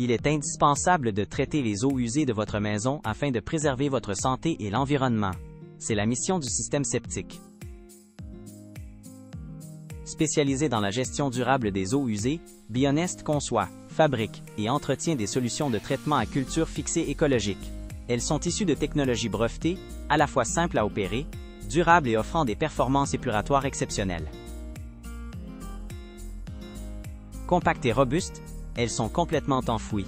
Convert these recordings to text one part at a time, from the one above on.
Il est indispensable de traiter les eaux usées de votre maison afin de préserver votre santé et l'environnement. C'est la mission du système septique. Spécialisé dans la gestion durable des eaux usées, Bionest conçoit, fabrique et entretient des solutions de traitement à culture fixée écologiques. Elles sont issues de technologies brevetées, à la fois simples à opérer, durables et offrant des performances épuratoires exceptionnelles. Compactes et robustes, elles sont complètement enfouies.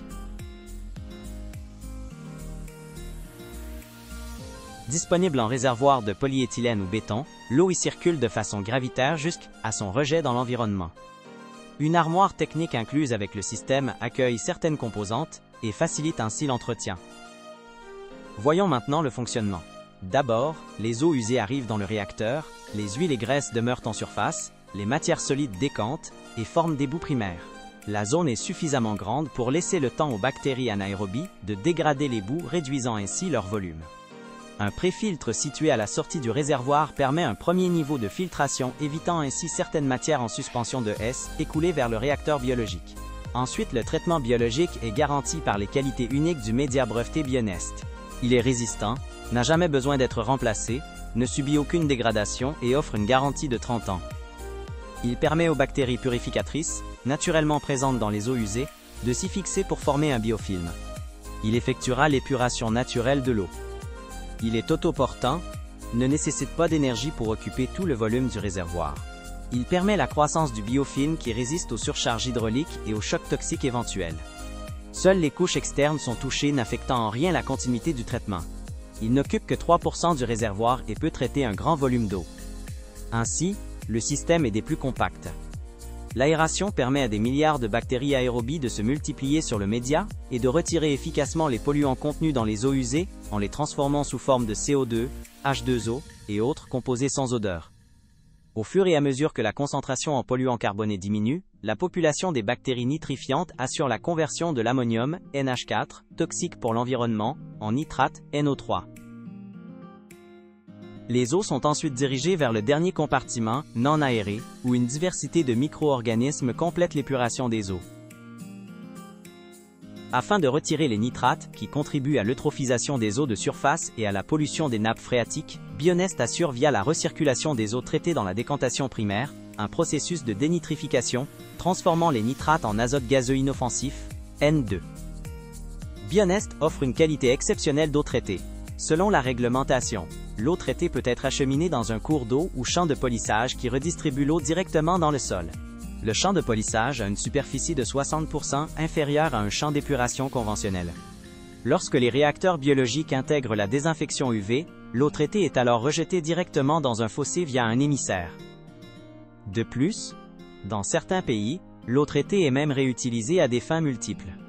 Disponible en réservoir de polyéthylène ou béton, l'eau y circule de façon gravitaire jusqu'à son rejet dans l'environnement. Une armoire technique incluse avec le système accueille certaines composantes et facilite ainsi l'entretien. Voyons maintenant le fonctionnement. D'abord, les eaux usées arrivent dans le réacteur, les huiles et graisses demeurent en surface, les matières solides décantent et forment des boues primaires. La zone est suffisamment grande pour laisser le temps aux bactéries anaérobies de dégrader les boues, réduisant ainsi leur volume. Un préfiltre situé à la sortie du réservoir permet un premier niveau de filtration, évitant ainsi certaines matières en suspension de S écoulées vers le réacteur biologique. Ensuite, le traitement biologique est garanti par les qualités uniques du média breveté Bionest. Il est résistant, n'a jamais besoin d'être remplacé, ne subit aucune dégradation et offre une garantie de 30 ans. Il permet aux bactéries purificatrices, naturellement présentes dans les eaux usées, de s'y fixer pour former un biofilm. Il effectuera l'épuration naturelle de l'eau. Il est autoportant, ne nécessite pas d'énergie pour occuper tout le volume du réservoir. Il permet la croissance du biofilm qui résiste aux surcharges hydrauliques et aux chocs toxiques éventuels. Seules les couches externes sont touchées, n'affectant en rien la continuité du traitement. Il n'occupe que 3% du réservoir et peut traiter un grand volume d'eau. Ainsi, le système est des plus compacts. L'aération permet à des milliards de bactéries aérobies de se multiplier sur le média et de retirer efficacement les polluants contenus dans les eaux usées en les transformant sous forme de CO2, H2O et autres composés sans odeur. Au fur et à mesure que la concentration en polluants carbonés diminue, la population des bactéries nitrifiantes assure la conversion de l'ammonium, NH4, toxique pour l'environnement, en nitrate, NO3. Les eaux sont ensuite dirigées vers le dernier compartiment, non aéré, où une diversité de micro-organismes complète l'épuration des eaux. Afin de retirer les nitrates, qui contribuent à l'eutrophisation des eaux de surface et à la pollution des nappes phréatiques, Bionest assure via la recirculation des eaux traitées dans la décantation primaire, un processus de dénitrification, transformant les nitrates en azote gazeux inoffensif, N2. Bionest offre une qualité exceptionnelle d'eau traitée. Selon la réglementation, l'eau traitée peut être acheminée dans un cours d'eau ou champ de polissage qui redistribue l'eau directement dans le sol. Le champ de polissage a une superficie de 60% inférieure à un champ d'épuration conventionnel. Lorsque les réacteurs biologiques intègrent la désinfection UV, l'eau traitée est alors rejetée directement dans un fossé via un émissaire. De plus, dans certains pays, l'eau traitée est même réutilisée à des fins multiples.